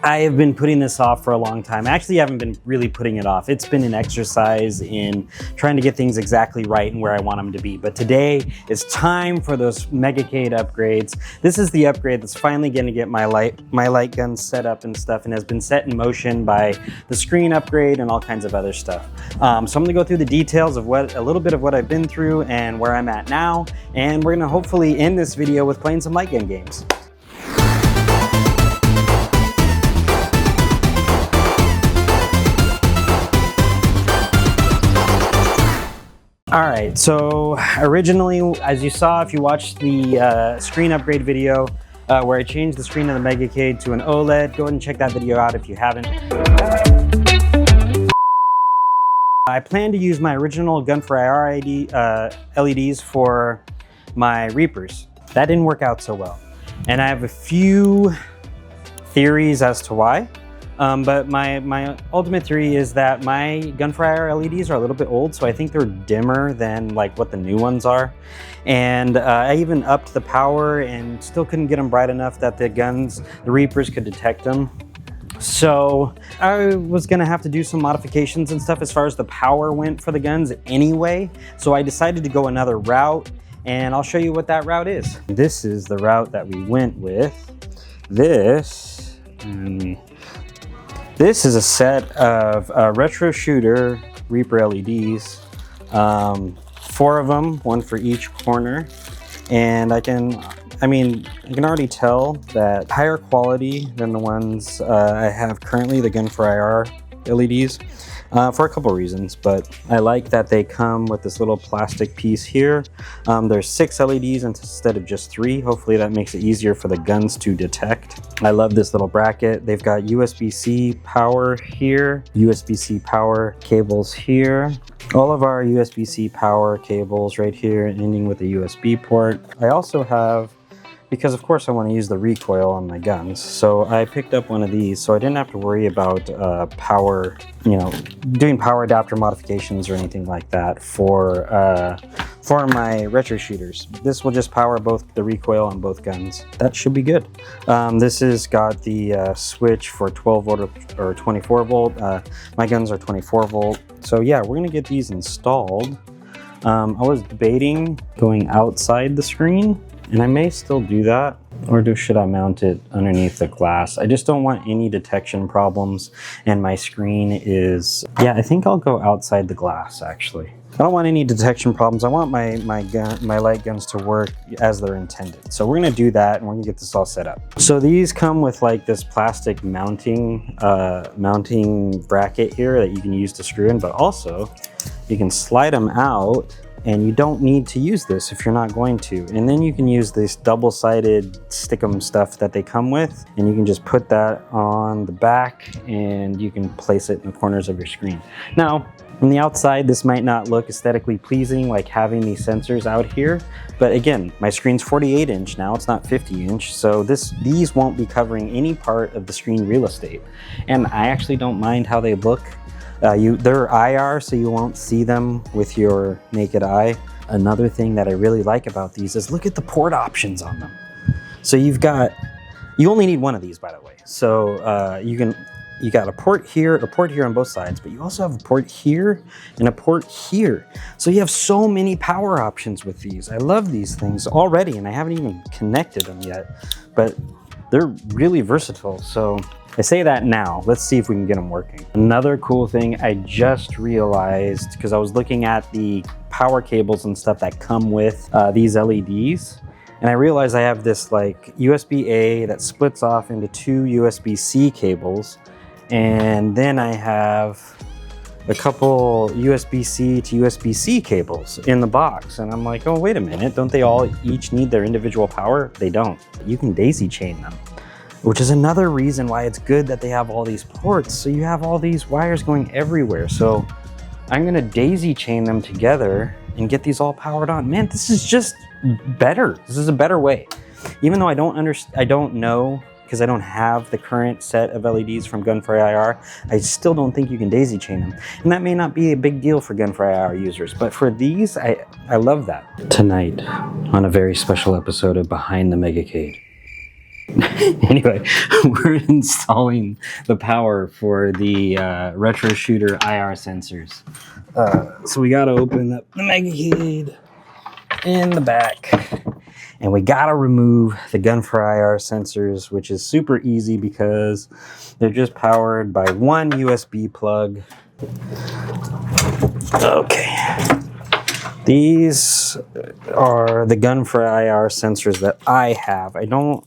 I have been putting this off for a long time. Actually, I haven't been really putting it off. It's been an exercise in trying to get things exactly right and where I want them to be. But today is time for those Megacade upgrades. This is the upgrade that's finally going to get my light gun set up and stuff, and has been set in motion by the screen upgrade and all kinds of other stuff. So I'm going to go through the details of a little bit of what I've been through and where I'm at now, and we're going to hopefully end this video with playing some light gun games. All right, so originally, as you saw, if you watched the screen upgrade video where I changed the screen of the Megacade to an OLED, go ahead and check that video out if you haven't. I plan to use my original Gun4IR LEDs for my Reapers. That didn't work out so well. And I have a few theories as to why. But my ultimate theory is that my Gun4IR LEDs are a little bit old, so I think they're dimmer than like what the new ones are. And I even upped the power and still couldn't get them bright enough that the Reapers could detect them. So I was gonna have to do some modifications and stuff as far as the power went for the guns anyway. So I decided to go another route, and I'll show you what that route is. This is the route that we went with. This is a set of RetroShooter Reaper LEDs, 4 of them, 1 for each corner. And I can already tell that higher quality than the ones I have currently, the Gun4IR LEDs, for a couple reasons. But I like that they come with this little plastic piece here. There's 6 LEDs instead of just 3. Hopefully that makes it easier for the guns to detect. I love this little bracket. They've got USB-C power here, USB-C power cables here. All of our USB-C power cables right here, ending with a USB port. I also have, because of course I want to use the recoil on my guns, so I picked up one of these so I didn't have to worry about power, doing power adapter modifications or anything like that for my retro shooters. This will just power both the recoil on both guns. That should be good. This has got the switch for 12 volt or 24 volt. My guns are 24 volt. So yeah, we're gonna get these installed. I was debating going outside the screen, and I may still do that, or should I mount it underneath the glass? I just don't want any detection problems, and my screen is, yeah, I think I'll go outside the glass actually. I don't want any detection problems. I want my light guns to work as they're intended. So we're gonna do that, and we're gonna get this all set up. So these come with like this plastic mounting bracket here that you can use to screw in, but also you can slide them out, and you don't need to use this if you're not going to. And then you can use this double-sided stickum stuff that they come with, and you can just put that on the back, and you can place it in the corners of your screen. Now, from the outside, this might not look aesthetically pleasing, like having these sensors out here, but again, my screen's 48 inch now, it's not 50 inch, so these won't be covering any part of the screen real estate. And I actually don't mind how they look. They're IR, so you won't see them with your naked eye. Another thing that I really like about these is look at the port options on them. So you only need one of these, by the way. So you got a port here on both sides, but you also have a port here and a port here. So you have so many power options with these. I love these things already, and I haven't even connected them yet, but they're really versatile. So I say that now. Let's see if we can get them working. Another cool thing I just realized, because I was looking at the power cables and stuff that come with these LEDs, and I realized I have this like USB-A that splits off into 2 USB-C cables, and then I have a couple USB-C to USB-C cables in the box. And I'm like, oh, wait a minute, don't they all each need their individual power? They don't. You can daisy chain them, which is another reason why it's good that they have all these ports. So you have all these wires going everywhere. So I'm gonna daisy chain them together and get these all powered on. Man, this is just better. This is a better way. Even though I don't know, because I don't have the current set of LEDs from Gun4IR, I still don't think you can daisy chain them. And that may not be a big deal for Gun4IR users, but for these, I love that. Tonight, on a very special episode of Behind the Megacade, Anyway, we're installing the power for the RetroShooter IR sensors. So we gotta open up the Megacade in the back, and we gotta remove the Gun4IR sensors, which is super easy because they're just powered by one USB plug. Okay. These are the Gun4IR sensors that I have.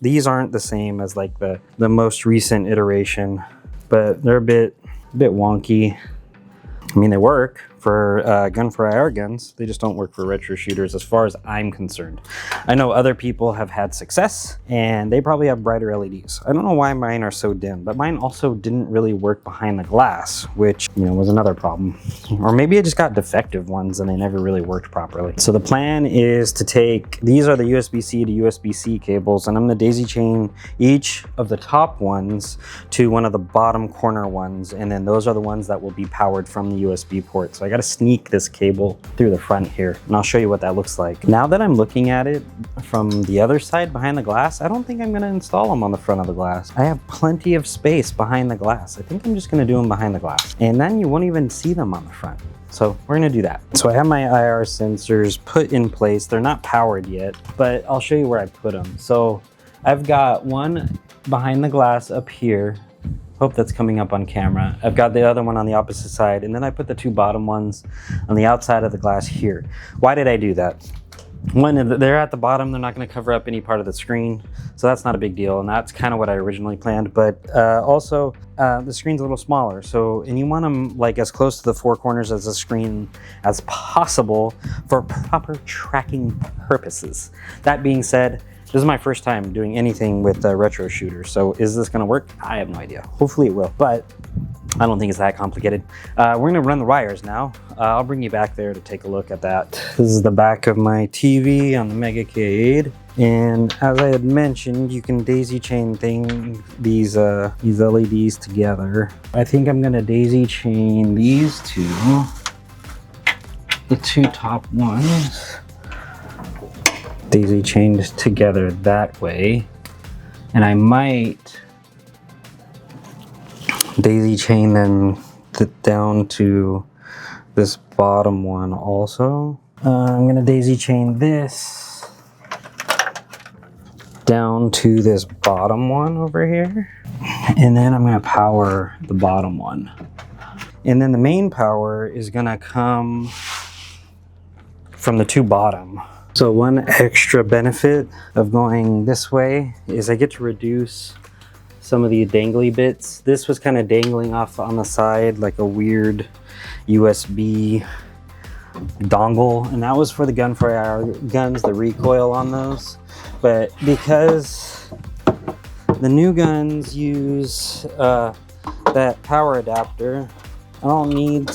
These aren't the same as like the most recent iteration, but they're a bit wonky. I mean, they work for Gun4IR guns. They just don't work for retro shooters as far as I'm concerned. I know other people have had success and they probably have brighter LEDs. I don't know why mine are so dim, but mine also didn't really work behind the glass, which, you know, was another problem. Or maybe I just got defective ones and they never really worked properly. So the plan is to take, these are the USB-C to USB-C cables, and I'm gonna daisy chain each of the top ones to one of the bottom corner ones, and then those are the ones that will be powered from the USB port. So I gotta sneak this cable through the front here, and I'll show you what that looks like. Now that I'm looking at it from the other side behind the glass, I don't think I'm gonna install them on the front of the glass. I have plenty of space behind the glass. I think I'm just gonna do them behind the glass, and then you won't even see them on the front. So we're gonna do that. So I have my IR sensors put in place. They're not powered yet, but I'll show you where I put them. So I've got one behind the glass up here. Hope that's coming up on camera. I've got the other one on the opposite side, and then I put the two bottom ones on the outside of the glass here. Why did I do that? One, they're at the bottom, they're not gonna cover up any part of the screen, so that's not a big deal, and that's kind of what I originally planned, but also the screen's a little smaller, so, and you want them like as close to the four corners of the screen as possible for proper tracking purposes. That being said, this is my first time doing anything with a retro shooter, so is this gonna work? I have no idea. Hopefully it will, but I don't think it's that complicated. We're gonna run the wires now. I'll bring you back there to take a look at that. This is the back of my TV on the Megacade. And as I had mentioned, you can daisy chain these LEDs together. I think I'm gonna daisy chain these two, the two top ones. Daisy chained together that way, and I might daisy chain them down to this bottom one also. I'm gonna daisy chain this down to this bottom one over here, and then I'm gonna power the bottom one, and then the main power is gonna come from the two bottom. So one extra benefit of going this way is I get to reduce some of these dangly bits. This was kind of dangling off on the side like a weird USB dongle, and that was for the Gun4IR guns, the recoil on those. But because the new guns use that power adapter, I don't need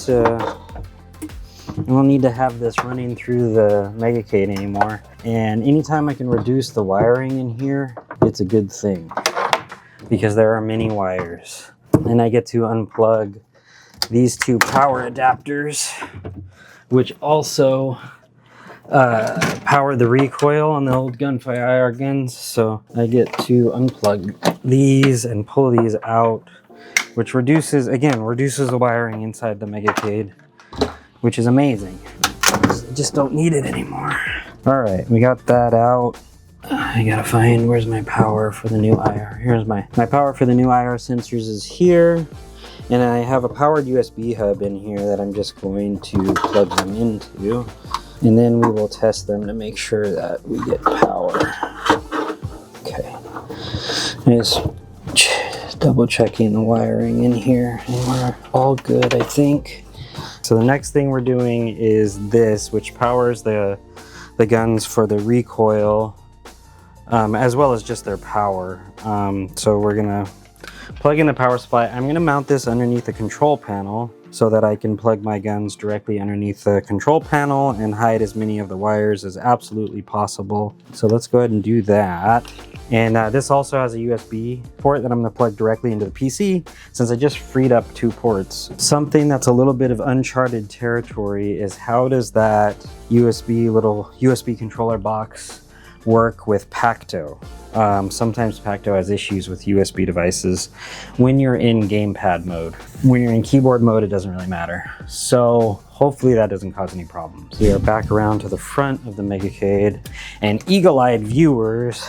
to have this running through the Megacade anymore. And anytime I can reduce the wiring in here, it's a good thing, because there are many wires. And I get to unplug these two power adapters, which also power the recoil on the old Gun4IR guns. So I get to unplug these and pull these out, which reduces the wiring inside the Megacade, which is amazing. I just don't need it anymore. All right, we got that out. I gotta find, where's my power for the new IR? Here's my power for the new IR sensors is here. And I have a powered USB hub in here that I'm just going to plug them into. And then we will test them to make sure that we get power. Okay, just double checking the wiring in here, and we're all good, I think. So the next thing we're doing is this, which powers the guns for the recoil, as well as just their power. So we're gonna plug in the power supply. I'm gonna mount this underneath the control panel so that I can plug my guns directly underneath the control panel and hide as many of the wires as absolutely possible. So let's go ahead and do that. And this also has a USB port that I'm gonna plug directly into the PC, since I just freed up two ports. Something that's a little bit of uncharted territory is how does that little USB controller box work with Pacto. Sometimes Pacto has issues with USB devices when you're in gamepad mode. When you're in keyboard mode, it doesn't really matter. So hopefully that doesn't cause any problems. We are back around to the front of the Megacade, and eagle-eyed viewers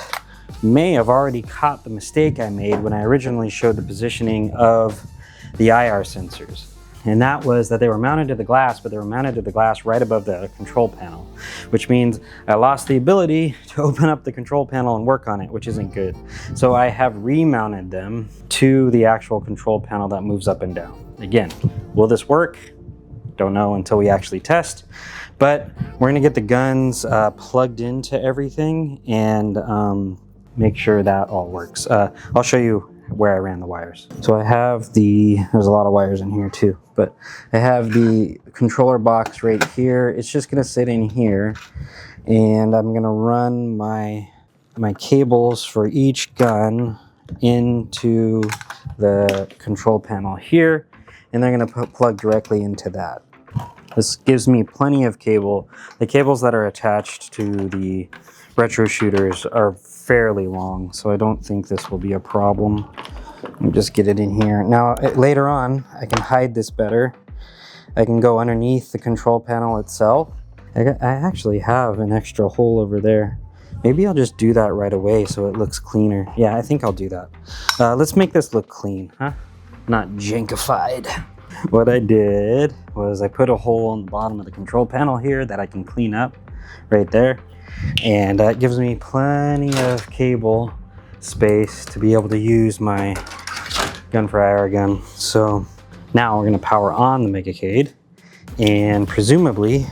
may have already caught the mistake I made when I originally showed the positioning of the IR sensors. And that was that they were mounted to the glass, but they were mounted to the glass right above the control panel, which means I lost the ability to open up the control panel and work on it, which isn't good. So I have remounted them to the actual control panel that moves up and down. Again, will this work? Don't know until we actually test, but we're gonna get the guns plugged into everything and make sure that all works. I'll show you where I ran the wires. So I have there's a lot of wires in here too, but I have the controller box right here. It's just gonna sit in here, and I'm gonna run my cables for each gun into the control panel here, and they're gonna plug directly into that. This gives me plenty of cable. The cables that are attached to the retro shooters are fairly long, so I don't think this will be a problem. Let me just get it in here. Now, later on, I can hide this better. I can go underneath the control panel itself. I actually have an extra hole over there. Maybe I'll just do that right away so it looks cleaner. Yeah, I think I'll do that. Let's make this look clean, huh? Not jankified. What I did was I put a hole on the bottom of the control panel here that I can clean up right there. And that gives me plenty of cable space to be able to use my Gun4IR gun. So now we're going to power on the Megacade, and presumably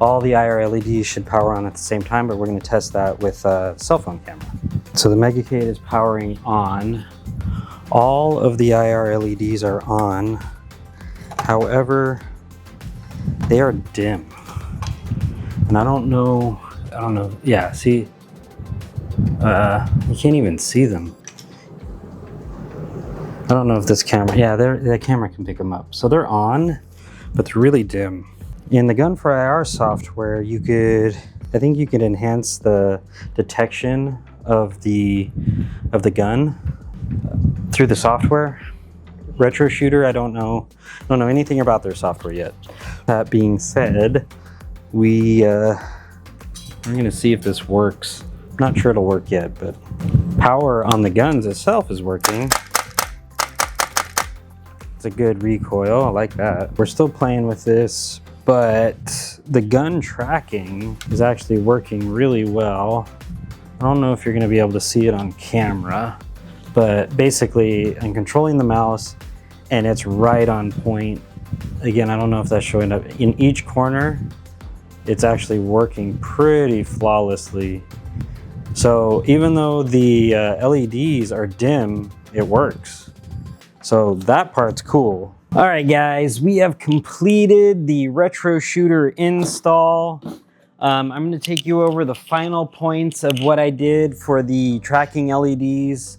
all the IR LEDs should power on at the same time, but we're going to test that with a cell phone camera. So the Megacade is powering on. All of the IR LEDs are on. However, they are dim. And I don't know. Yeah, see, you can't even see them. I don't know if this camera, yeah, the camera can pick them up. So they're on, but they're really dim. In the Gun4IR software, I think you could enhance the detection of the gun through the software. RetroShooter, I don't know anything about their software yet. That being said, I'm gonna see if this works. I'm not sure it'll work yet, but power on the guns itself is working. It's a good recoil, I like that. We're still playing with this, but the gun tracking is actually working really well. I don't know if you're gonna be able to see it on camera, but basically I'm controlling the mouse and it's right on point. Again, I don't know if that's showing up in each corner. It's actually working pretty flawlessly. So even though the LEDs are dim, it works. So that part's cool. All right, guys, we have completed the RetroShooter install. I'm gonna take you over the final points of what I did for the tracking LEDs.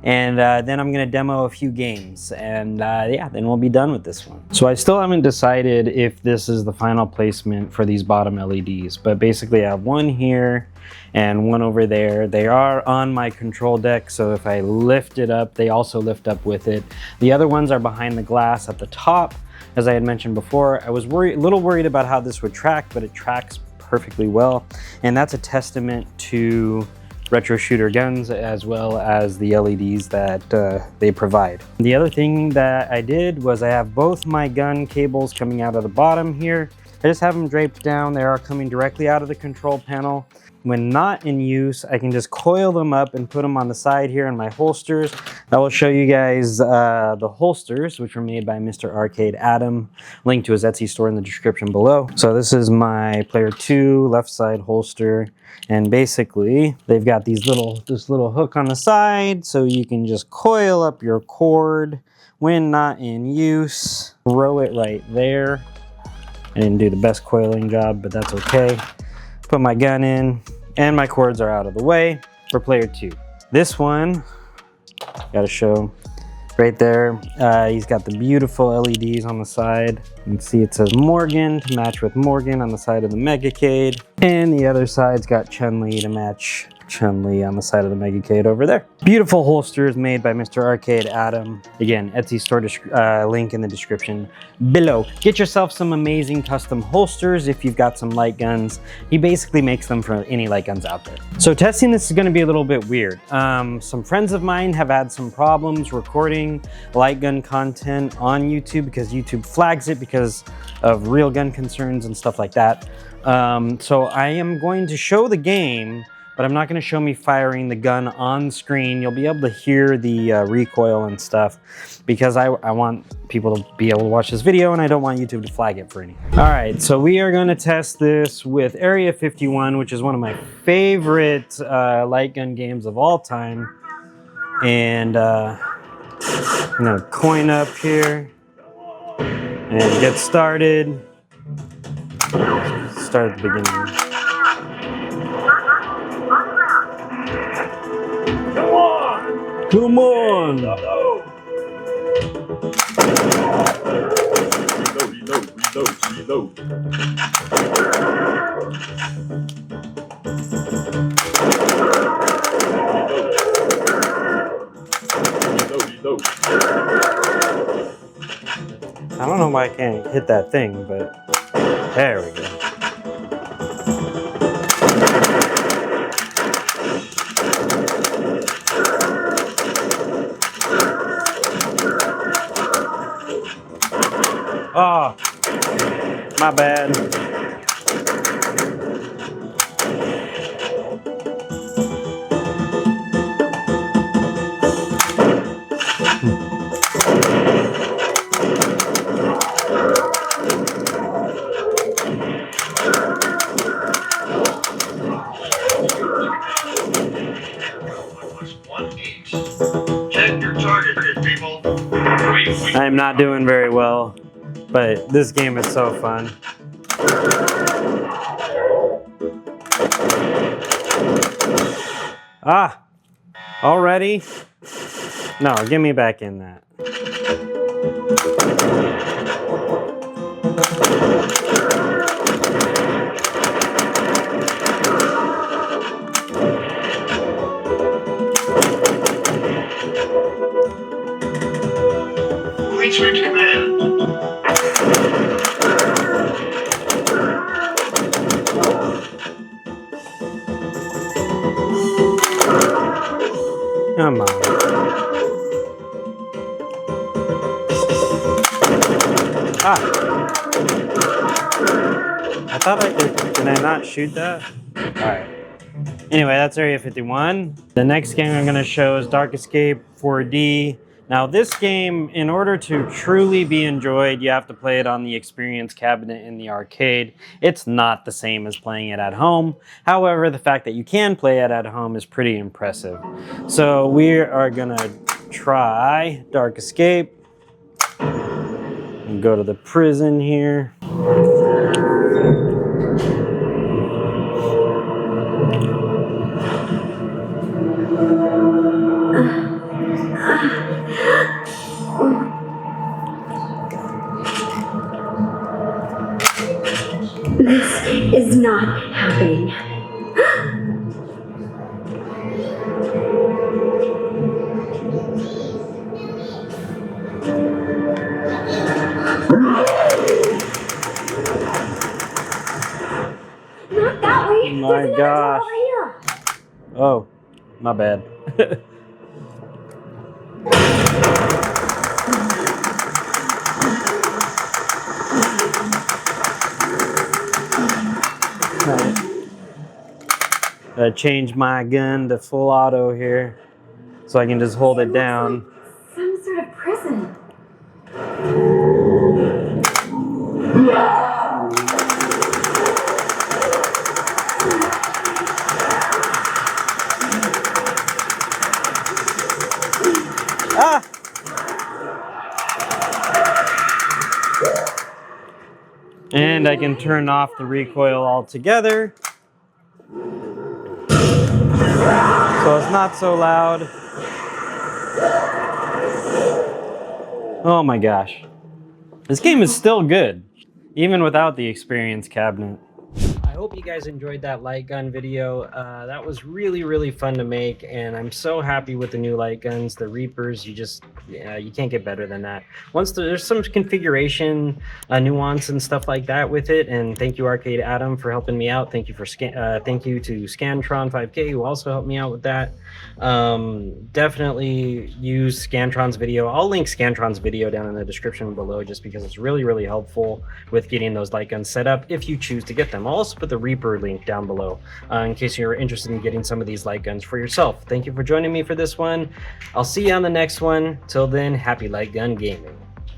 And then I'm gonna demo a few games, and yeah, then we'll be done with this one. So I still haven't decided if this is the final placement for these bottom LEDs, but basically I have one here and one over there. They are on my control deck, so if I lift it up, they also lift up with it. The other ones are behind the glass at the top. As I had mentioned before, I was a little worried about how this would track, but it tracks perfectly well, and that's a testament to RetroShooter guns as well as the LEDs that they provide. The other thing that I did was I have both my gun cables coming out of the bottom here. I just have them draped down. They are coming directly out of the control panel. When not in use, I can just coil them up and put them on the side here in my holsters. I will show you guys the holsters, which were made by Mr. ArcadeAdam. Link to his Etsy store in the description below. So this is my Player 2 left side holster. And basically, they've got this little hook on the side, so you can just coil up your cord when not in use. Throw it right there. I didn't do the best coiling job, but that's okay. Put my gun in, and my cords are out of the way for Player 2. This one, gotta show, right there. He's got the beautiful LEDs on the side. You can see it says Morgan to match with Morgan on the side of the Megacade. And the other side's got Chun-Li to match Chun-Li on the side of the Megacade over there. Beautiful holsters made by Mr. ArcadeAdam. Again, Etsy store link in the description below. Get yourself some amazing custom holsters if you've got some light guns. He basically makes them for any light guns out there. So testing this is going to be a little bit weird. Some friends of mine have had some problems recording light gun content on YouTube because YouTube flags it because of real gun concerns and stuff like that. So I am going to show the game, but I'm not going to show me firing the gun on screen. You'll be able to hear the recoil and stuff because I want people to be able to watch this video and I don't want YouTube to flag it for anything. All right, so we are going to test this with Area 51, which is one of my favorite light gun games of all time. And I'm going to coin up here and get started. Start at the beginning. Come on! Reload. I don't know why I can't hit that thing, but there we go. Oh, my bad. Check your target, people. I am not doing very well, but this game is so fun. Ah, already? No, get me back in that. Switch command. Come on. Ah. I thought I could. Can I not shoot that? Alright. Anyway, that's Area 51. The next game I'm going to show is Dark Escape 4D. Now this game, in order to truly be enjoyed, you have to play it on the experience cabinet in the arcade. It's not the same as playing it at home. However, the fact that you can play it at home is pretty impressive. So we are gonna try Dark Escape. And go to the prison here. This is not happening. Not that way. My There's gosh. over here. Oh, my bad. I changed my gun to full auto here so I can just hold it down. Some sort of prison. Ah! And I can turn off the recoil altogether. So it's not so loud. Oh my gosh. This game is still good, even without the experience cabinet. I hope you guys enjoyed that light gun video. That was really, really fun to make, and I'm so happy with the new light guns, the Reapers. You can't get better than that. There's some configuration nuance and stuff like that with it, and thank you ArcadeAdam for helping me out. Thank you to Scantron 5K who also helped me out with that. Definitely use Scantron's video. I'll link Scantron's video down in the description below just because it's really, really helpful with getting those light guns set up if you choose to get them. I'll also put the Reaper link down below in case you're interested in getting some of these light guns for yourself. Thank you for joining me for this one. I'll see you on the next one. Till then, happy light gun gaming.